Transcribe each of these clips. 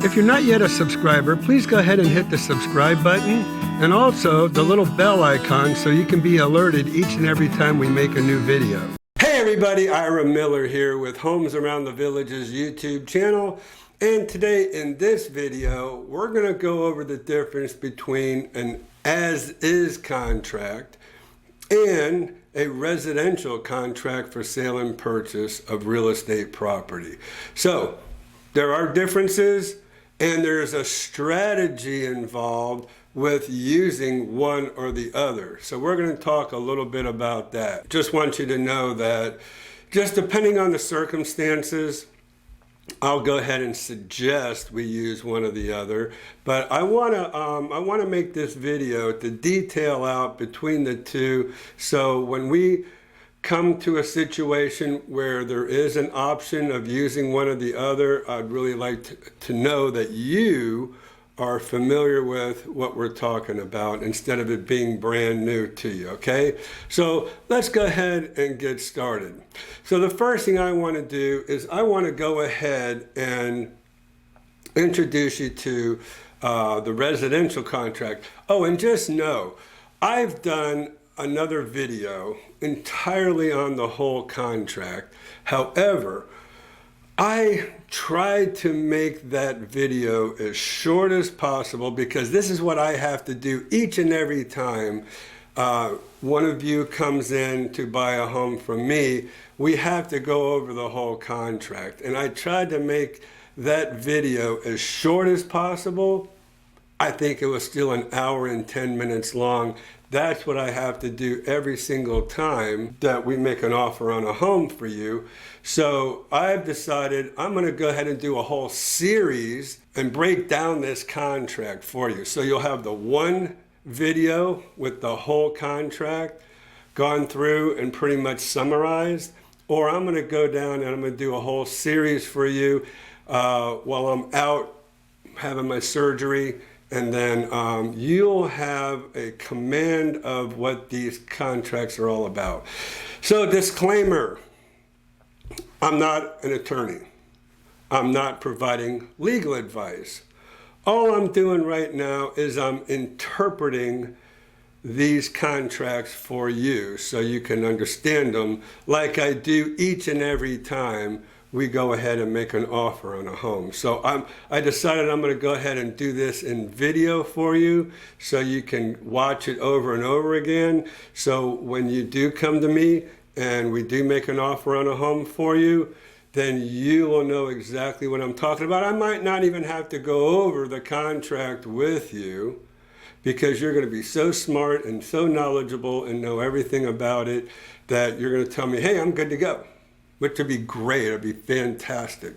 If you're not yet a subscriber, please go ahead and hit the subscribe button and also the little bell icon so you can be alerted each and every time we make a new video. Hey everybody, Ira Miller here with Homes Around the Village's YouTube channel. And today in this video, we're going to go over the difference between an as-is contract and a residential contract for sale and purchase of real estate property. So there are differences and there's a strategy involved with using one or the other. So we're going to talk a little bit about that. Just want you to know that just depending on the circumstances, I'll go ahead and suggest we use one or the other, but I want to make this video to detail out between the two. So when we come to a situation where there is an option of using one or the other, I'd really like to know that you are familiar with what we're talking about instead of it being brand new to you, okay? So let's go ahead and get started. So the first thing I want to do is I want to go ahead and introduce you to the residential contract. Oh, and just know, I've done another video entirely on the whole contract. However, I tried to make that video as short as possible because this is what I have to do each and every time one of you comes in to buy a home from me. We have to go over the whole contract. And I tried to make that video as short as possible. I think it was still an hour and 10 minutes long. That's what I have to do every single time that we make an offer on a home for you. So I've decided I'm going to go ahead and do a whole series and break down this contract for you. So you'll have the one video with the whole contract gone through and pretty much summarized, or I'm going to go down and I'm going to do a whole series for you while I'm out having my surgery. And then you'll have a command of what these contracts are all about. So disclaimer, I'm not an attorney. I'm not providing legal advice. All I'm doing right now is I'm interpreting these contracts for you so you can understand them like I do each and every time we go ahead and make an offer on a home. So I decided I'm going to go ahead and do this in video for you so you can watch it over and over again. So when you do come to me and we do make an offer on a home for you, then you will know exactly what I'm talking about. I might not even have to go over the contract with you because you're going to be so smart and so knowledgeable and know everything about it that you're going to tell me, hey, I'm good to go. Which would be great, it'd be fantastic.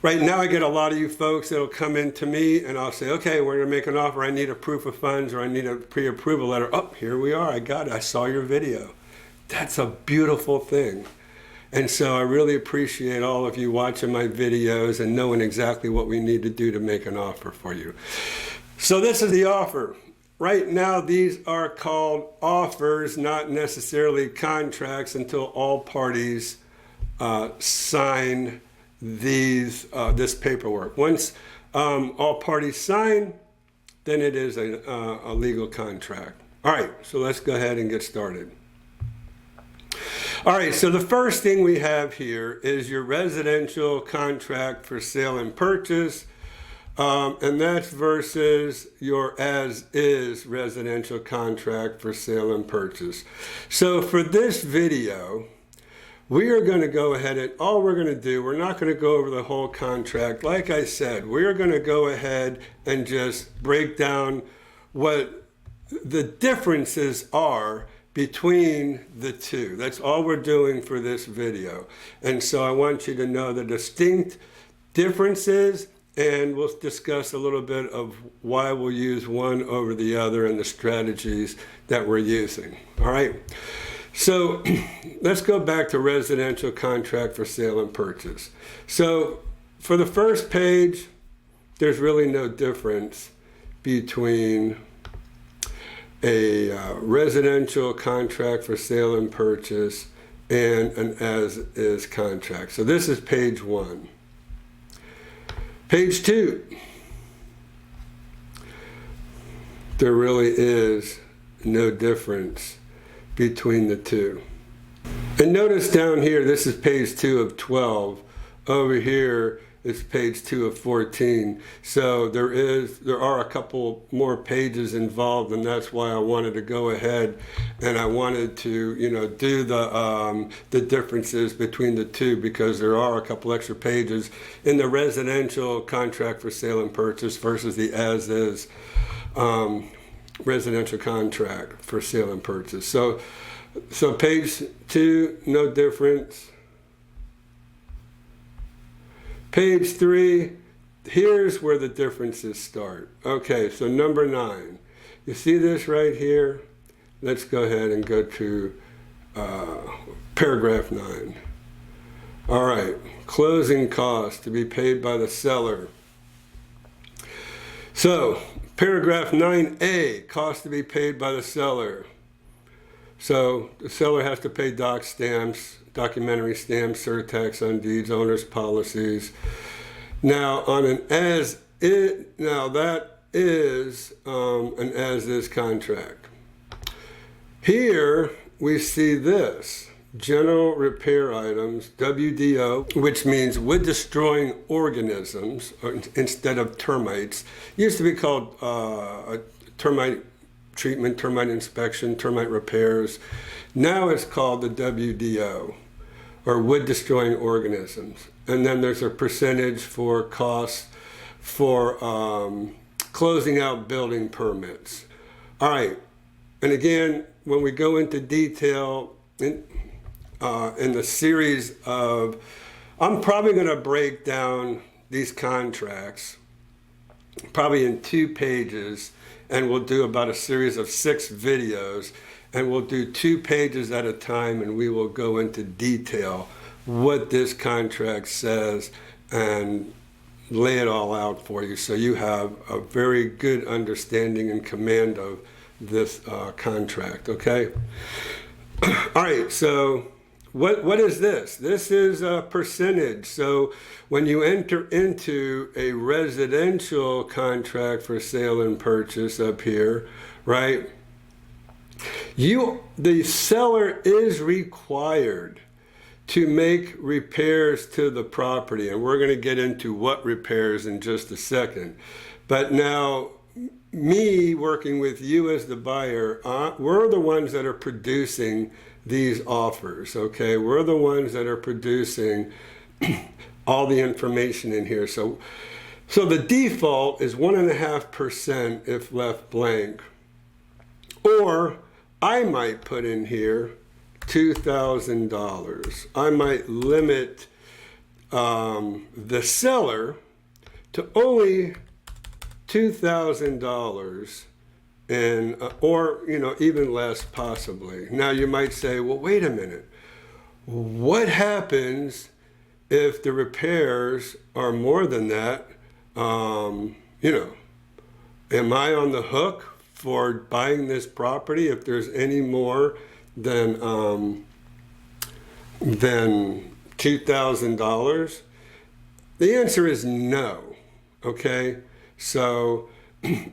Right now I get a lot of you folks that'll come in to me and I'll say, okay, we're gonna make an offer, I need a proof of funds or I need a pre-approval letter. Oh, here we are, I got it, I saw your video. That's a beautiful thing. And so I really appreciate all of you watching my videos and knowing exactly what we need to do to make an offer for you. So this is the offer. Right now, these are called offers, not necessarily contracts until all parties sign this paperwork. Once all parties sign, then it is a legal contract. All right, so let's go ahead and get started. All right, so the first thing we have here is your residential contract for sale and purchase, and that's versus your as-is residential contract for sale and purchase. So for this video, we are going to go ahead and all we're going to do, we're not going to go over the whole contract. Like I said, we're going to go ahead and just break down what the differences are between the two. That's all we're doing for this video. And so I want you to know the distinct differences, and we'll discuss a little bit of why we'll use one over the other and the strategies that we're using. All right. So let's go back to residential contract for sale and purchase. So for the first page, there's really no difference between a residential contract for sale and purchase and an as-is contract. So this is page 1. Page 2. There really is no difference between the two. And notice down here, this is page 2 of 12. Over here, it's page 2 of 14. So there are a couple more pages involved, and that's why I wanted to go ahead and I wanted to, do the differences between the two, because there are a couple extra pages in the residential contract for sale and purchase versus the as-is residential contract for sale and purchase. So page 2, no difference. Page 3, here's where the differences start. Okay, so number 9. You see this right here? Let's go ahead and go to paragraph 9. All right, closing costs to be paid by the seller. So, paragraph 9A, costs to be paid by the seller. So the seller has to pay doc stamps, documentary stamps, surtax on deeds, owner's policies. Now on an as-is, now that is an as-is contract. Here we see this, general repair items, WDO, which means wood destroying organisms instead of termites. It used to be called termite treatment, termite inspection, termite repairs. Now it's called the WDO, or wood destroying organisms. And then there's a percentage for costs for closing out building permits. All right, and again, when we go into detail in the series of, I'm probably going to break down these contracts probably in 2 pages, and we'll do about a series of 6 videos, and we'll do 2 pages at a time, and we will go into detail what this contract says and lay it all out for you, so you have a very good understanding and command of this contract, okay? All right, so what is this? This is a percentage. So when you enter into a residential contract for sale and purchase up here, right, the seller is required to make repairs to the property, and we're going to get into what repairs in just a second. But now, me working with you as the buyer, we're the ones that are producing these offers, okay? We're the ones that are producing all the information in here. So the default is 1.5% if left blank. Or I might put in here $2,000. I might limit the seller to only $2,000, and or even less possibly. Now you might say, well, wait a minute, what happens if the repairs are more than that? Am I on the hook for buying this property if there's any more than $2,000? The answer is no. Okay, so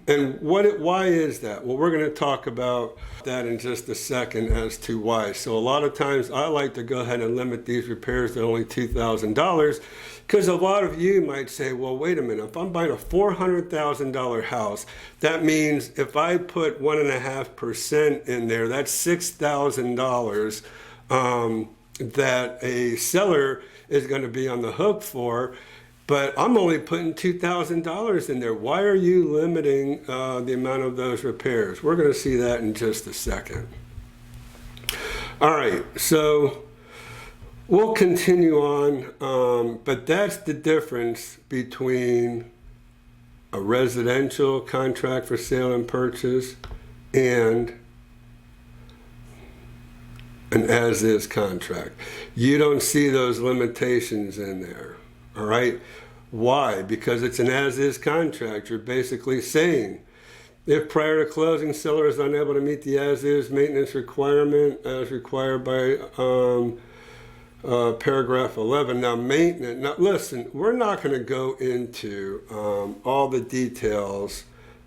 and why is that? Well, we're going to talk about that in just a second as to why. So a lot of times I like to go ahead and limit these repairs to only $2,000, because a lot of you might say, well, wait a minute, if I'm buying a $400,000 house, that means if I put 1.5% in there, that's $6,000 that a seller is going to be on the hook for. But I'm only putting $2,000 in there. Why are you limiting the amount of those repairs? We're going to see that in just a second. All right, so we'll continue on, but that's the difference between a residential contract for sale and purchase and an as-is contract. You don't see those limitations in there. All right. Why? Because it's an as-is contract. You're basically saying, if prior to closing, seller is unable to meet the as-is maintenance requirement as required by paragraph 11. Now, maintenance. Now, listen, we're not going to go into all the details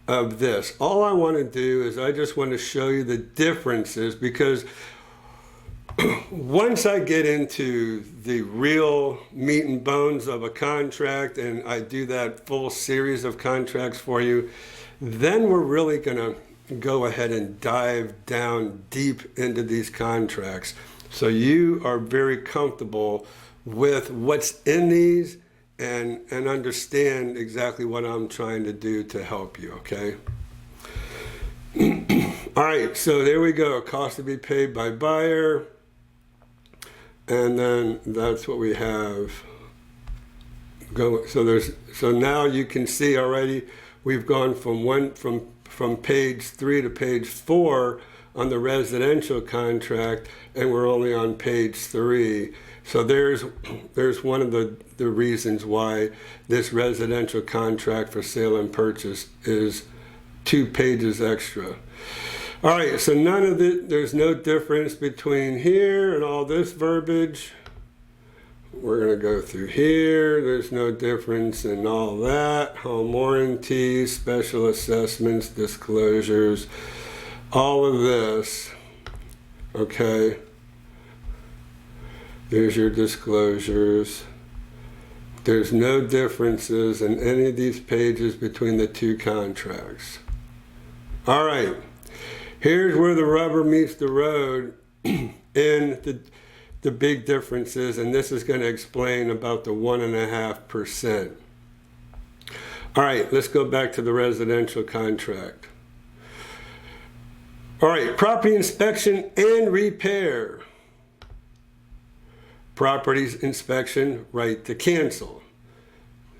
of this. All I want to do is I just want to show you the differences, because once I get into the real meat and bones of a contract and I do that full series of contracts for you, then we're really going to go ahead and dive down deep into these contracts, so you are very comfortable with what's in these and understand exactly what I'm trying to do to help you, okay? All right, so there we go. Cost to be paid by buyer. And then that's what we have. So now you can see already we've gone from page 3 to page 4 on the residential contract, and we're only on page 3. So there's one of the reasons why this residential contract for sale and purchase is 2 pages extra. All right, so there's no difference between here and all this verbiage. We're going to go through here. There's no difference in all that. Home warranties, special assessments, disclosures, all of this. Okay. There's your disclosures. There's no differences in any of these pages between the 2 contracts. All right. Here's where the rubber meets the road in the big differences, and this is going to explain about the 1.5%. All right, let's go back to the residential contract. All right, property inspection and repair. Property inspection, right to cancel.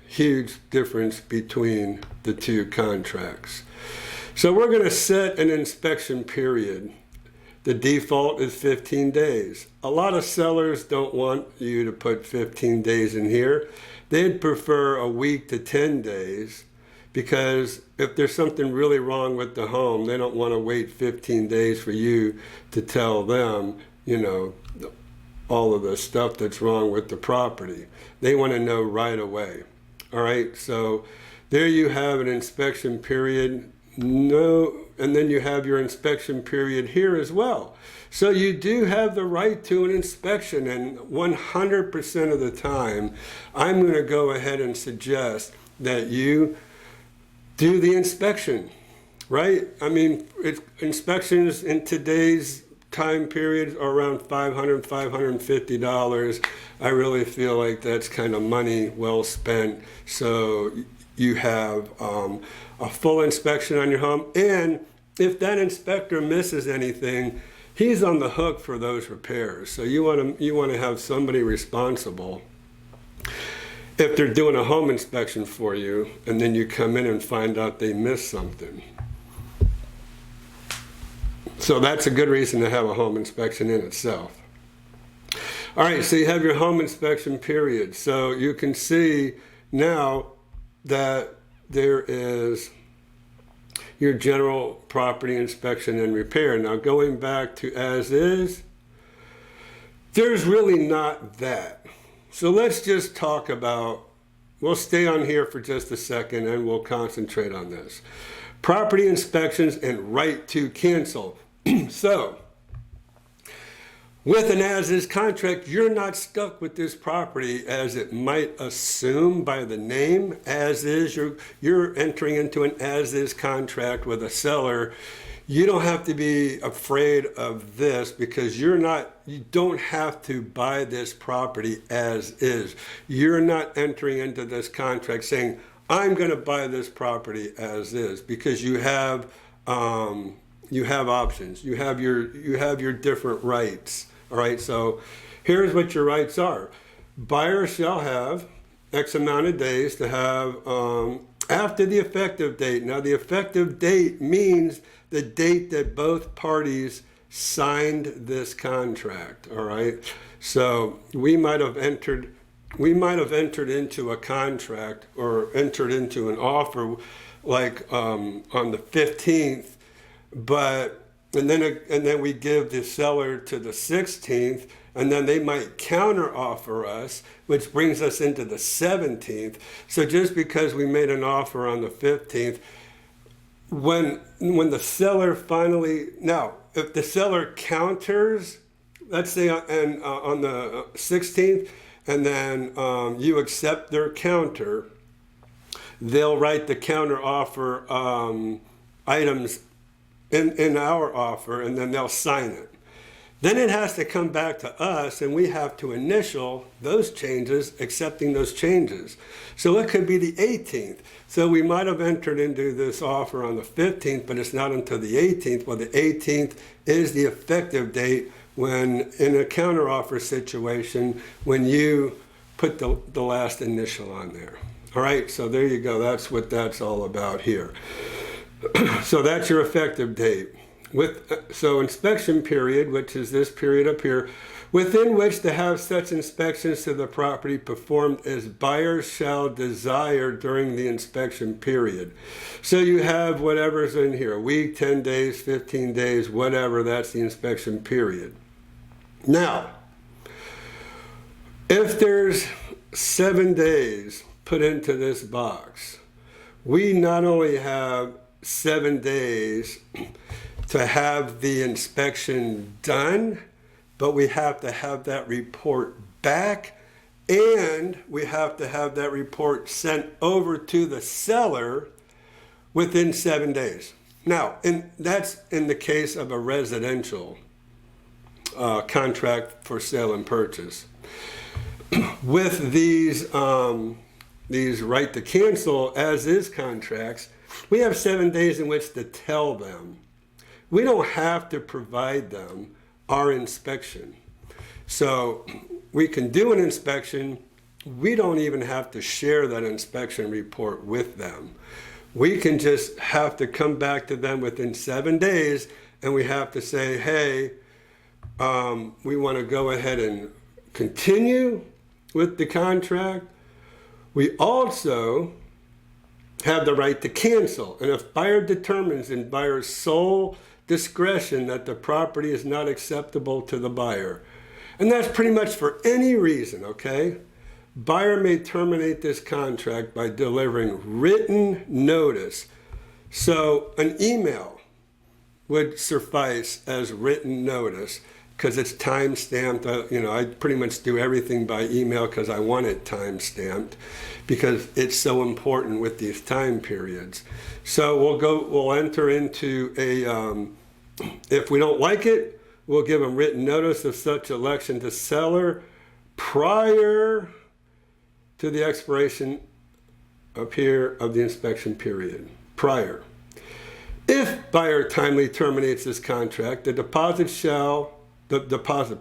Huge difference between the 2 contracts. So we're going to set an inspection period. The default is 15 days. A lot of sellers don't want you to put 15 days in here. They'd prefer a week to 10 days, because if there's something really wrong with the home, they don't want to wait 15 days for you to tell them, all of the stuff that's wrong with the property. They want to know right away. All right, so there you have an inspection period. And then you have your inspection period here as well. So you do have the right to an inspection, and 100% of the time, I'm going to go ahead and suggest that you do the inspection, right? I mean, inspections in today's time period are around $500, $550. I really feel like that's kind of money well spent. So you have a full inspection on your home, and if that inspector misses anything, he's on the hook for those repairs. So you want to have somebody responsible if they're doing a home inspection for you, and then you come in and find out they missed something. So that's a good reason to have a home inspection in itself. All right, so you have your home inspection period. So you can see now that there is your general property inspection and repair. Now, going back to as is, there's really not that. So let's just talk about, we'll stay on here for just a second and we'll concentrate on this. Property inspections and right to cancel. So, with an as-is contract, you're not stuck with this property as it might assume by the name. As is, you're entering into an as-is contract with a seller. You don't have to be afraid of this, because you don't have to buy this property as is. You're not entering into this contract saying, I'm going to buy this property as is, because you have options. You have your different rights. All right, so here's what your rights are. Buyer shall have X amount of days to have after the effective date. Now, the effective date means the date that both parties signed this contract. All right, so we might have entered into a contract or entered into an offer like on the 15th, but and then we give the seller to the 16th, and then they might counter offer us, which brings us into the 17th. So just because we made an offer on the 15th, when the seller finally, now if the seller counters, let's say on the 16th, and then you accept their counter, they'll write the counter offer items in our offer, and then they'll sign it. Then it has to come back to us, and we have to initial those changes, accepting those changes. So it could be the 18th. So we might have entered into this offer on the 15th, but it's not until the 18th. Well, the 18th is the effective date when, in a counteroffer situation, when you put the last initial on there. All right, so there you go. That's what that's all about here. So that's your effective date. So inspection period, which is this period up here, within which to have such inspections to the property performed as buyers shall desire during the inspection period. So you have whatever's in here, a week, 10 days, 15 days, whatever, that's the inspection period. Now, if there's 7 days put into this box, we not only have 7 days to have the inspection done, but we have to have that report back, and we have to have that report sent over to the seller within 7 days. Now, that's in the case of a residential contract for sale and purchase. With these right to cancel as is contracts, we have 7 days in which to tell them. We don't have to provide them our inspection. So we can do an inspection. We don't even have to share that inspection report with them. We can just have to come back to them within 7 days, and we have to say, hey, we want to go ahead and continue with the contract. We also have the right to cancel. And if buyer determines in buyer's sole discretion that the property is not acceptable to the buyer, and that's pretty much for any reason, okay? Buyer may terminate this contract by delivering written notice. So an email would suffice as written notice because it's time stamped. I pretty much do everything by email because I want it time stamped because it's so important with these time periods. So we'll enter into if we don't like it, we'll give them written notice of such election to seller prior to the expiration up here of the inspection period. Prior. If buyer timely terminates this contract, the deposit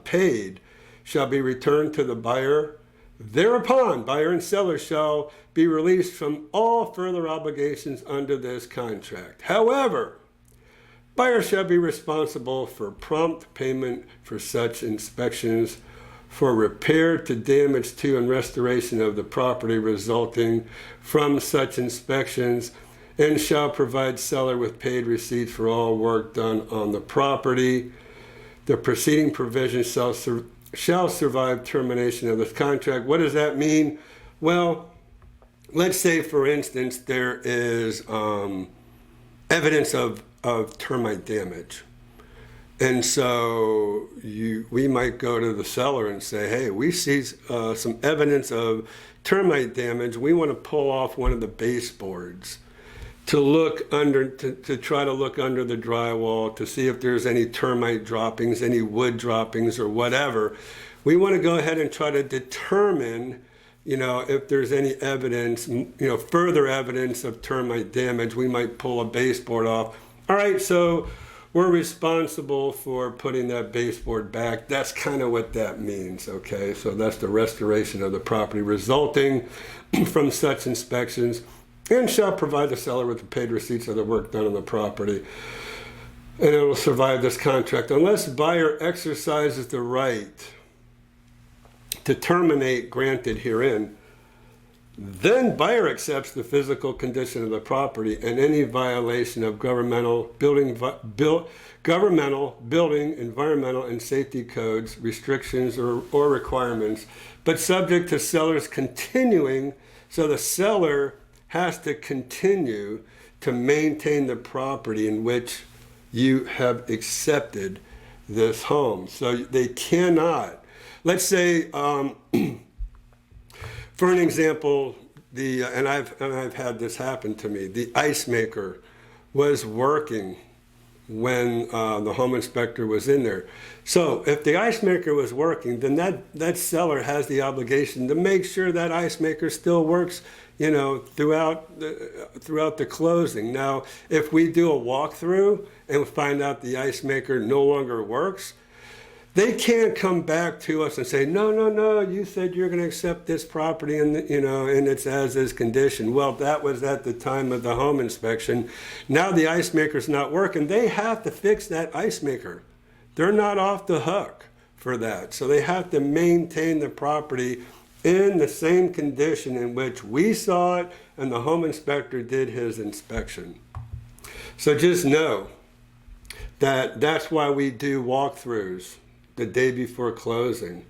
paid shall be returned to the buyer. Thereupon, buyer and seller shall be released from all further obligations under this contract. However, buyer shall be responsible for prompt payment for such inspections, for repair to damage to and restoration of the property resulting from such inspections, and shall provide seller with paid receipts for all work done on the property. The preceding provision shall survive termination of this contract. What does that mean? Well, let's say, for instance, there is evidence of termite damage. And so we might go to the seller and say, hey, we see some evidence of termite damage. We want to pull off one of the baseboards to look under, to try to look under the drywall to see if there's any termite droppings, any wood droppings or whatever. We want to go ahead and try to determine, if there's any evidence, further evidence of termite damage. We might pull a baseboard off. All right, so we're responsible for putting that baseboard back. That's kind of what that means, okay? So that's the restoration of the property resulting from such inspections, and shall provide the seller with the paid receipts of the work done on the property. And it will survive this contract unless buyer exercises the right to terminate granted herein. Then buyer accepts the physical condition of the property and any violation of governmental building, environmental, and safety codes, restrictions, or requirements, but subject to seller's continuing. So the seller has to continue to maintain the property in which you have accepted this home. So they cannot, let's say, for an example, and I've had this happen to me. The ice maker was working when the home inspector was in there. So if the ice maker was working, then that seller has the obligation to make sure that ice maker still works, throughout the closing. Now, if we do a walkthrough and find out the ice maker no longer works, they can't come back to us and say, no, you said you're going to accept this property in its as-is condition. Well, that was at the time of the home inspection. Now the ice maker's not working. They have to fix that ice maker. They're not off the hook for that. So they have to maintain the property in the same condition in which we saw it and the home inspector did his inspection. So just know that that's why we do walkthroughs the day before closing.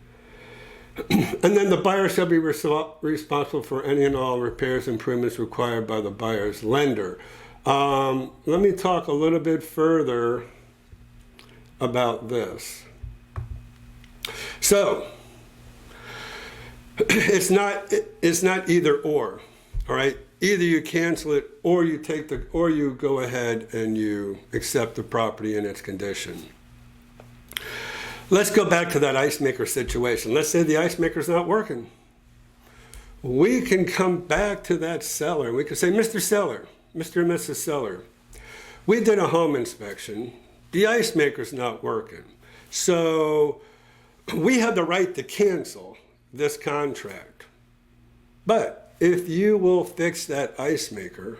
And then the buyer shall be responsible for any and all repairs, improvements required by the buyer's lender. Let me talk a little bit further about this. So it's not either or, all right? Either you cancel it or you go ahead and you accept the property in its condition. Let's go back to that ice maker situation. Let's say the ice maker's not working. We can come back to that seller. We can say, Mr. Seller, Mr. and Mrs. Seller, we did a home inspection. The ice maker's not working. So we have the right to cancel this contract. But if you will fix that ice maker,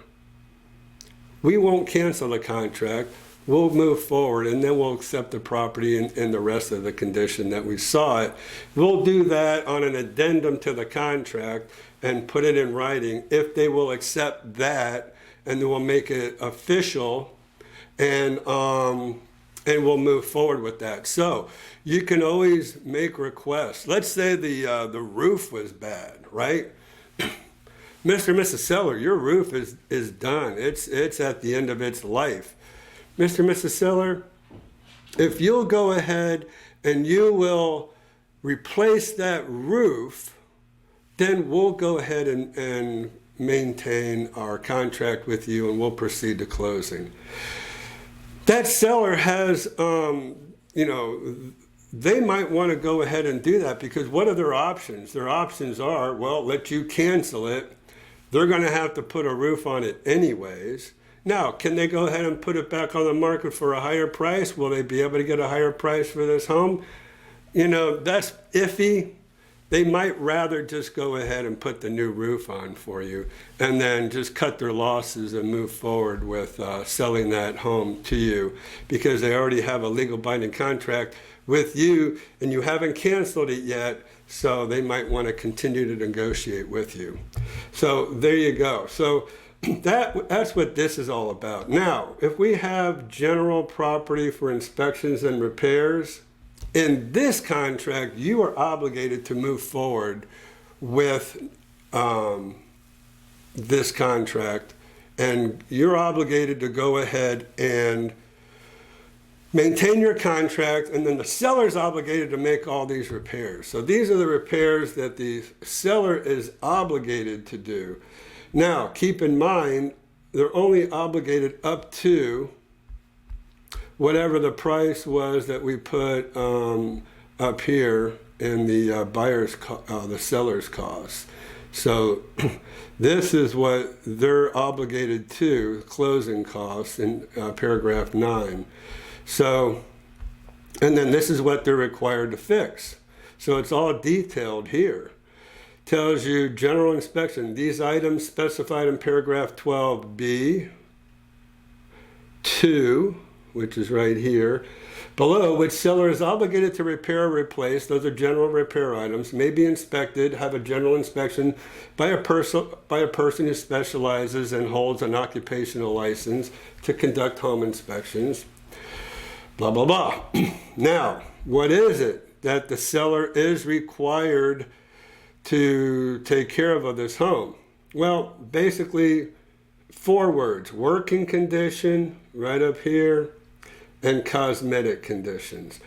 we won't cancel the contract. We'll move forward and then we'll accept the property in the rest of the condition that we saw it. We'll do that on an addendum to the contract and put it in writing if they will accept that, and then we'll make it official and we'll move forward with that. So you can always make requests. Let's say the roof was bad, right? Mr. and Mrs. Seller, your roof is done. It's at the end of its life. Mr. and Mrs. Seller, if you'll go ahead and you will replace that roof, then we'll go ahead and maintain our contract with you and we'll proceed to closing. That seller has, they might want to go ahead and do that because what are their options? Their options are, well, let you cancel it. They're going to have to put a roof on it anyways. Now, can they go ahead and put it back on the market for a higher price? Will they be able to get a higher price for this home? That's iffy. They might rather just go ahead and put the new roof on for you and then just cut their losses and move forward with selling that home to you because they already have a legal binding contract with you and you haven't canceled it yet, so they might want to continue to negotiate with you. So there you go. So that's what this is all about. Now, if we have general property for inspections and repairs, in this contract, you are obligated to move forward with this contract, and you're obligated to go ahead and maintain your contract, and then the seller's obligated to make all these repairs. So these are the repairs that the seller is obligated to do. Now, keep in mind, they're only obligated up to whatever the price was that we put up here in the the seller's cost. So this is what they're obligated to, closing costs in paragraph 9. So, and then this is what they're required to fix. So it's all detailed here. Tells you general inspection. These items specified in paragraph 12B, 2, which is right here, below, which seller is obligated to repair or replace, those are general repair items, may be inspected, have a general inspection by a person who specializes and holds an occupational license to conduct home inspections, blah, blah, blah. Now, what is it that the seller is required to take care of this home? Well, basically, 4 words: working condition, right up here, and cosmetic conditions.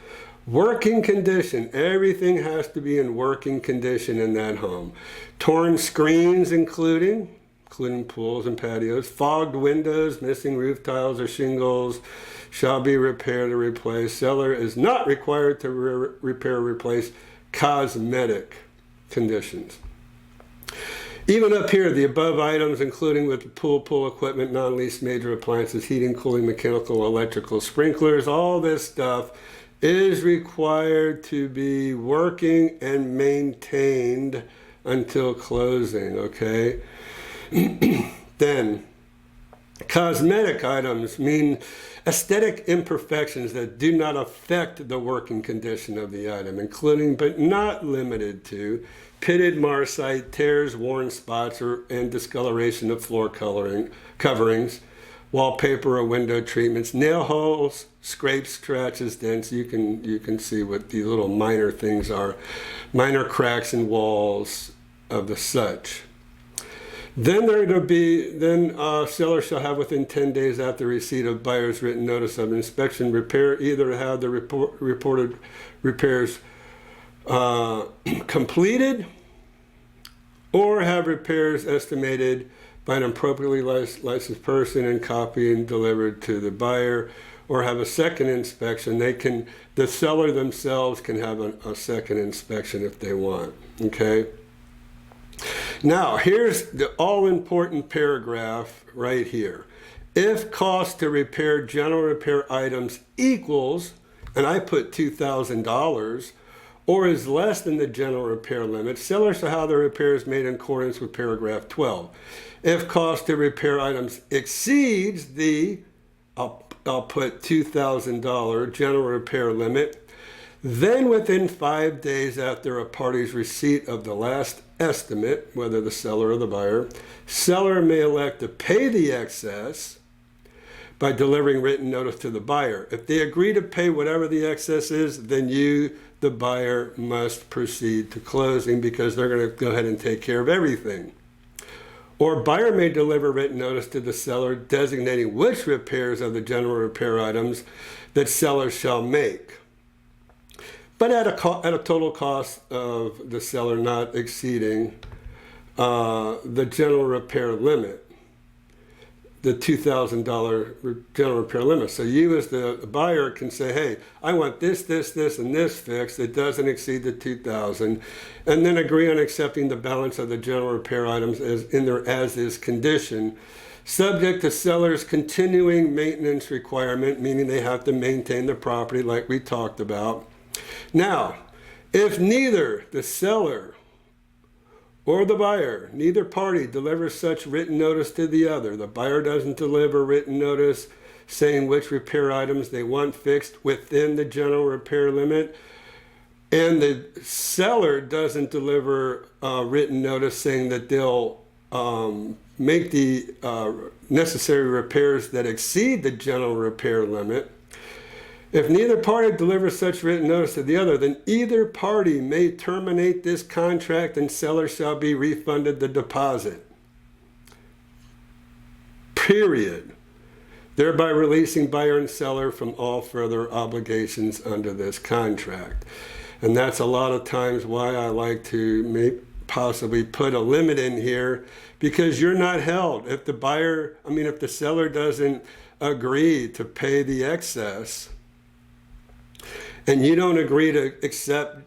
Working condition, everything has to be in working condition in that home. Torn screens including pools and patios, fogged windows, missing roof tiles or shingles shall be repaired or replaced. Seller is not required to repair or replace cosmetic conditions. Even up here, the above items, including with pool equipment, non-lease major appliances, heating, cooling, mechanical, electrical, sprinklers, all this stuff is required to be working and maintained until closing, okay? Then, cosmetic items mean aesthetic imperfections that do not affect the working condition of the item, including but not limited to pitted marcite, tears, worn spots, and discoloration of floor coverings, wallpaper or window treatments, nail holes, scrapes, scratches, dents. You can see what the little minor things are, minor cracks in walls of the such. Then seller shall have within 10 days after receipt of buyer's written notice of inspection, repair, either have the reported repairs completed, or have repairs estimated by an appropriately licensed person and copied and delivered to the buyer, or have a second inspection. The seller themselves can have a second inspection if they want, okay? Now, here's the all-important paragraph right here. If cost to repair general repair items equals, and I put $2,000, or is less than the general repair limit, seller shall have the repairs made in accordance with paragraph 12. If cost to repair items exceeds the, I'll put $2,000 general repair limit, then within 5 days after a party's receipt of the last estimate, whether the seller or the buyer, seller may elect to pay the excess by delivering written notice to the buyer. If they agree to pay whatever the excess is, then you, the buyer, must proceed to closing because they're going to go ahead and take care of everything. Or buyer may deliver written notice to the seller designating which repairs of the general repair items that seller shall make, but at a total cost of the seller not exceeding the general repair limit, the $2,000 general repair limit. So you as the buyer can say, hey, I want this, this, this, and this fixed. It doesn't exceed the $2,000, and then agree on accepting the balance of the general repair items as in their as-is condition, subject to seller's continuing maintenance requirement, meaning they have to maintain the property like we talked about. Now, if neither the seller or the buyer, neither party delivers such written notice to the other, the buyer doesn't deliver written notice saying which repair items they want fixed within the general repair limit, and the seller doesn't deliver written notice saying that they'll make the necessary repairs that exceed the general repair limit. If neither party delivers such written notice to the other, then either party may terminate this contract and seller shall be refunded the deposit. Period. Thereby releasing buyer and seller from all further obligations under this contract. And that's a lot of times why I like to possibly put a limit in here, because you're not held. If the seller doesn't agree to pay the excess, and you don't agree to accept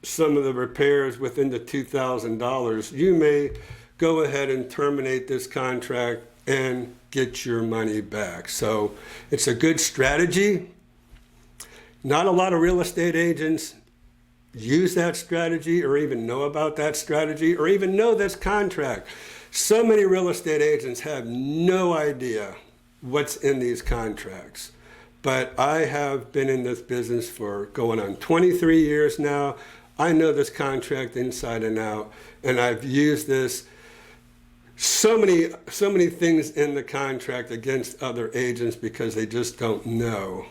some of the repairs within the $2,000, you may go ahead and terminate this contract and get your money back. So it's a good strategy. Not a lot of real estate agents use that strategy or even know about that strategy or even know this contract. So many real estate agents have no idea what's in these contracts. but I have been in this business for going on 23 years now. I know this contract inside and out, and I've used this so many things in the contract against other agents because they just don't know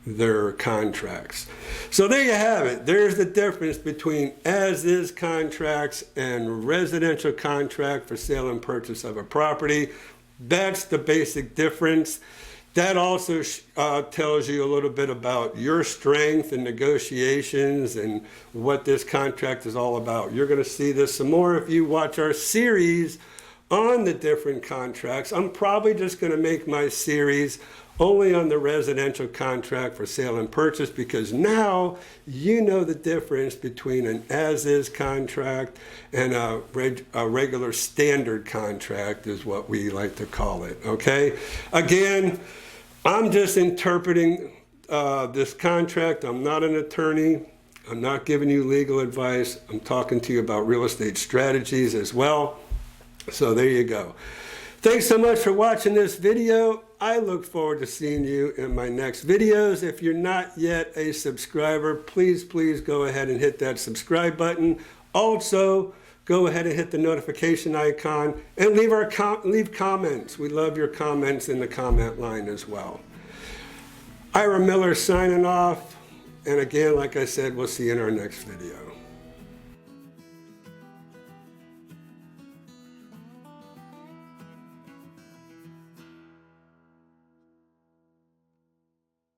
their contracts. So there you have it. There's the difference between as-is contracts and residential contract for sale and purchase of a property. That's the basic difference. That also tells you a little bit about your strength in negotiations and what this contract is all about. You're going to see this some more if you watch our series on the different contracts. I'm probably just going to make my series only on the residential contract for sale and purchase, because now you know the difference between an as-is contract and a regular standard contract is what we like to call it, okay? Again, I'm just interpreting this contract. I'm not an attorney. I'm not giving you legal advice. I'm talking to you about real estate strategies as well. So there you go. Thanks so much for watching this video. I look forward to seeing you in my next videos. If you're not yet a subscriber, please go ahead and hit that subscribe button. Also, go ahead and hit the notification icon and leave comments. We love your comments in the comment line as well. Ira Miller signing off. And again, like I said, we'll see you in our next video.